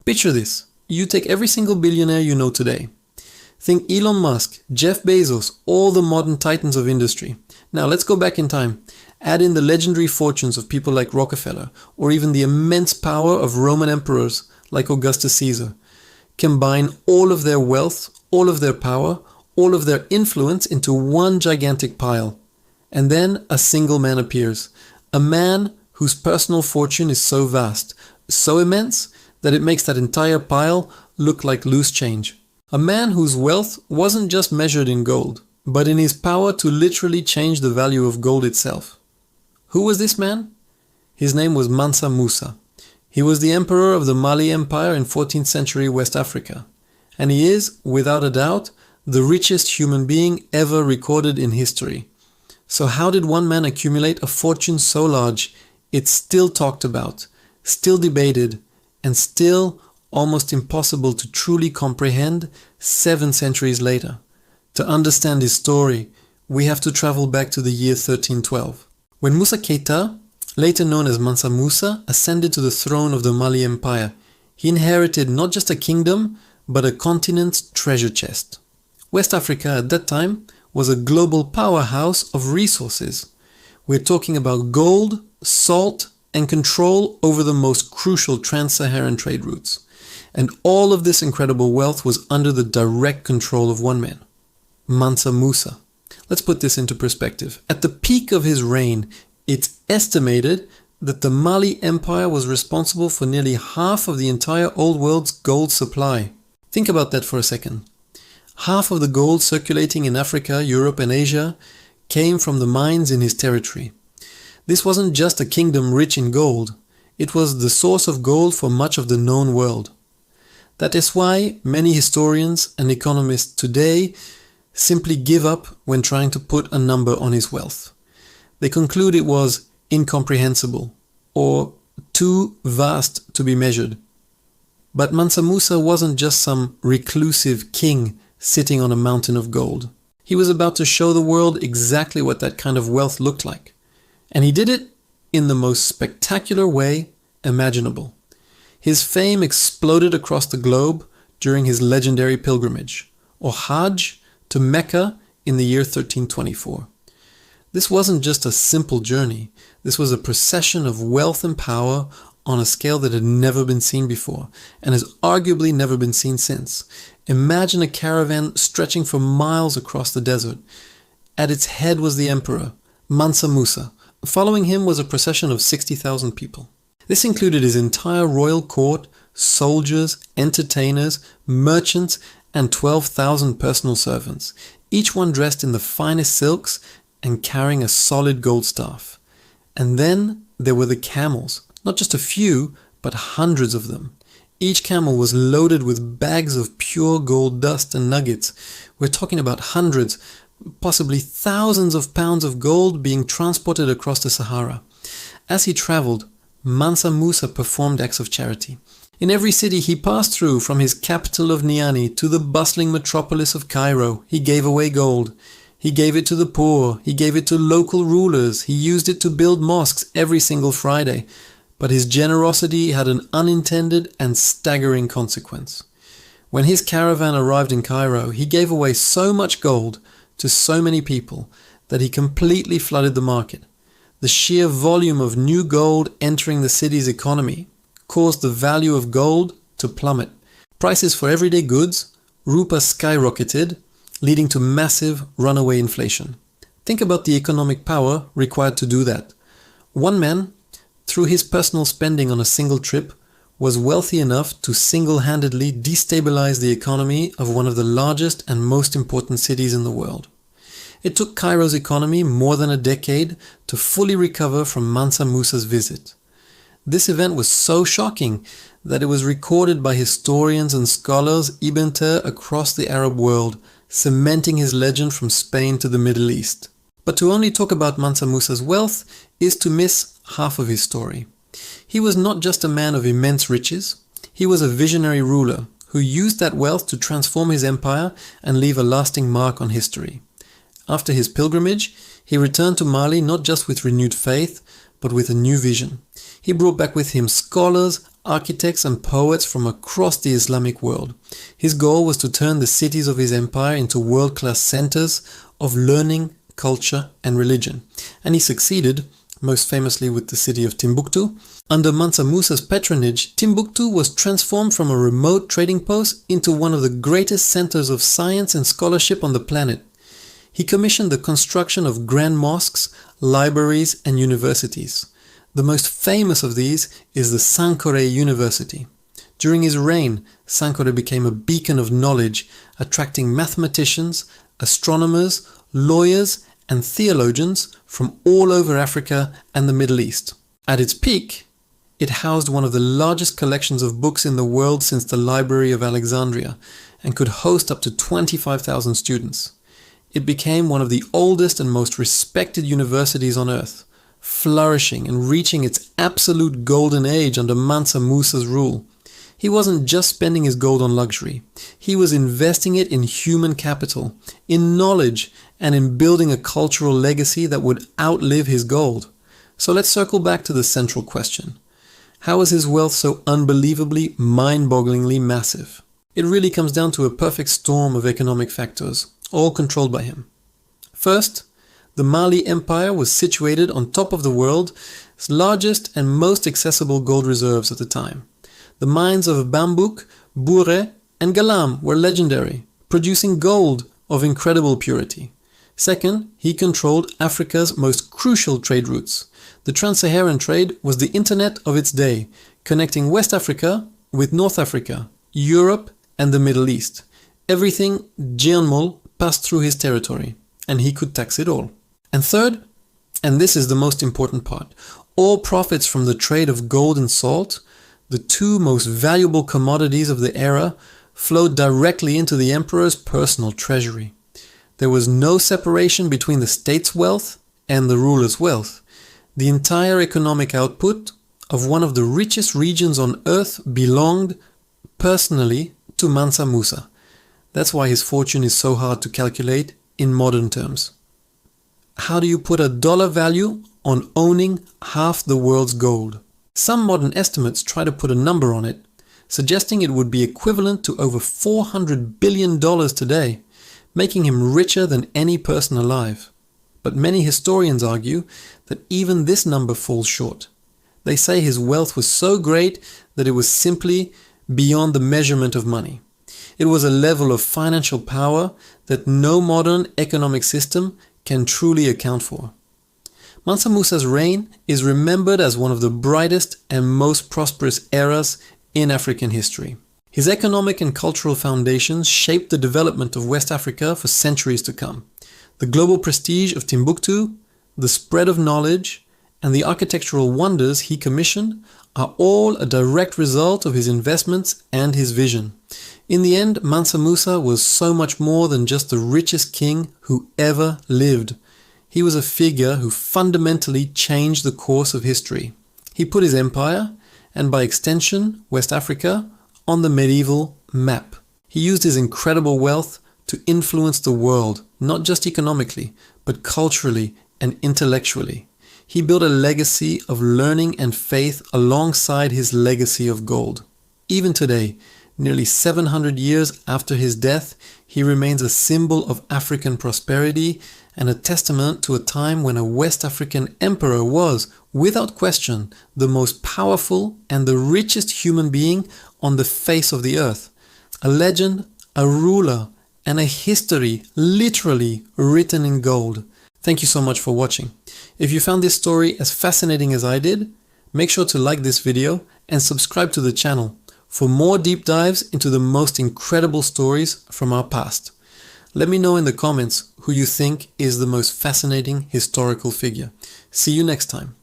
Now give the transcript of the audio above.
Picture this. You take every single billionaire you know today. Think Elon Musk, Jeff Bezos, all the modern titans of industry. Now let's go back in time. Add in the legendary fortunes of people like Rockefeller, or even the immense power of Roman emperors like Augustus Caesar. Combine all of their wealth, all of their power, all of their influence into one gigantic pile. And then a single man appears. A man whose personal fortune is so vast, so immense, that it makes that entire pile look like loose change. A man whose wealth wasn't just measured in gold, but in his power to literally change the value of gold itself. Who was this man? His name was Mansa Musa. He was the emperor of the Mali Empire in 14th century West Africa. And he is, without a doubt, the richest human being ever recorded in history. So how did one man accumulate a fortune so large, it's still talked about, still debated, and still almost impossible to truly comprehend 7 centuries later? To understand his story, we have to travel back to the year 1312. When Musa Keita, later known as Mansa Musa, ascended to the throne of the Mali Empire, he inherited not just a kingdom, but a continent's treasure chest. West Africa at that time was a global powerhouse of resources. We're talking about gold, salt, and control over the most crucial trans-Saharan trade routes. And all of this incredible wealth was under the direct control of one man, Mansa Musa. Let's put this into perspective. At the peak of his reign, it's estimated that the Mali Empire was responsible for nearly half of the entire old world's gold supply. Think about that for a second. Half of the gold circulating in Africa, Europe, and Asia came from the mines in his territory. This wasn't just a kingdom rich in gold, it was the source of gold for much of the known world. That is why many historians and economists today simply give up when trying to put a number on his wealth. They conclude it was incomprehensible or too vast to be measured. But Mansa Musa wasn't just some reclusive king sitting on a mountain of gold. He was about to show the world exactly what that kind of wealth looked like. And he did it in the most spectacular way imaginable. His fame exploded across the globe during his legendary pilgrimage, or Hajj, to Mecca in the year 1324. This wasn't just a simple journey. This was a procession of wealth and power on a scale that had never been seen before, and has arguably never been seen since. Imagine a caravan stretching for miles across the desert. At its head was the emperor, Mansa Musa. Following him was a procession of 60,000 people. This included his entire royal court, soldiers, entertainers, merchants, and 12,000 personal servants, each one dressed in the finest silks and carrying a solid gold staff. And then there were the camels, not just a few, but hundreds of them. Each camel was loaded with bags of pure gold dust and nuggets. We're talking about hundreds, possibly thousands of pounds of gold being transported across the Sahara. As he traveled, Mansa Musa performed acts of charity. In every city he passed through, from his capital of Niani to the bustling metropolis of Cairo, he gave away gold. He gave it to the poor, he gave it to local rulers, he used it to build mosques every single Friday. But his generosity had an unintended and staggering consequence. When his caravan arrived in Cairo, he gave away so much gold to so many people that he completely flooded the market. The sheer volume of new gold entering the city's economy caused the value of gold to plummet. Prices for everyday goods, rupa, skyrocketed, leading to massive runaway inflation. Think about the economic power required to do that. One man, through his personal spending on a single trip, was wealthy enough to single-handedly destabilize the economy of one of the largest and most important cities in the world. It took Cairo's economy more than a decade to fully recover from Mansa Musa's visit. This event was so shocking that it was recorded by historians and scholars across the Arab world, cementing his legend from Spain to the Middle East. But to only talk about Mansa Musa's wealth is to miss half of his story. He was not just a man of immense riches, he was a visionary ruler who used that wealth to transform his empire and leave a lasting mark on history. After his pilgrimage, he returned to Mali not just with renewed faith, but with a new vision. He brought back with him scholars, architects and poets from across the Islamic world. His goal was to turn the cities of his empire into world-class centers of learning, culture and religion. And he succeeded, most famously with the city of Timbuktu. Under Mansa Musa's patronage, Timbuktu was transformed from a remote trading post into one of the greatest centers of science and scholarship on the planet. He commissioned the construction of grand mosques, libraries and universities. The most famous of these is the Sankore University. During his reign, Sankore became a beacon of knowledge, attracting mathematicians, astronomers, lawyers and theologians from all over Africa and the Middle East. At its peak, it housed one of the largest collections of books in the world since the Library of Alexandria and could host up to 25,000 students. It became one of the oldest and most respected universities on earth, flourishing and reaching its absolute golden age under Mansa Musa's rule. He wasn't just spending his gold on luxury. He was investing it in human capital, in knowledge, and in building a cultural legacy that would outlive his gold. So let's circle back to the central question. How is his wealth so unbelievably, mind-bogglingly massive? It really comes down to a perfect storm of economic factors, all controlled by him. First, the Mali Empire was situated on top of the world's largest and most accessible gold reserves at the time. The mines of Bambouk, Bouré, and Galam were legendary, producing gold of incredible purity. Second, he controlled Africa's most crucial trade routes. The trans-Saharan trade was the internet of its day, connecting West Africa with North Africa, Europe, and the Middle East. Everything Jeanmol passed through his territory, and he could tax it all. And third, and this is the most important part, all profits from the trade of gold and salt, the two most valuable commodities of the era, flowed directly into the emperor's personal treasury. There was no separation between the state's wealth and the ruler's wealth. The entire economic output of one of the richest regions on earth belonged personally to Mansa Musa. That's why his fortune is so hard to calculate in modern terms. How do you put a dollar value on owning half the world's gold? Some modern estimates try to put a number on it, suggesting it would be equivalent to over $400 billion today, making him richer than any person alive. But many historians argue that even this number falls short. They say his wealth was so great that it was simply beyond the measurement of money. It was a level of financial power that no modern economic system can truly account for. Mansa Musa's reign is remembered as one of the brightest and most prosperous eras in African history. His economic and cultural foundations shaped the development of West Africa for centuries to come. The global prestige of Timbuktu, the spread of knowledge, and the architectural wonders he commissioned are all a direct result of his investments and his vision. In the end, Mansa Musa was so much more than just the richest king who ever lived. He was a figure who fundamentally changed the course of history. He put his empire, and by extension, West Africa, on the medieval map. He used his incredible wealth to influence the world, not just economically, but culturally and intellectually. He built a legacy of learning and faith alongside his legacy of gold. Even today, nearly 700 years after his death, he remains a symbol of African prosperity and a testament to a time when a West African emperor was, without question, the most powerful and the richest human being on the face of the earth. A legend, a ruler, and a history literally written in gold. Thank you so much for watching. If you found this story as fascinating as I did, make sure to like this video and subscribe to the channel for more deep dives into the most incredible stories from our past. Let me know in the comments who you think is the most fascinating historical figure. See you next time.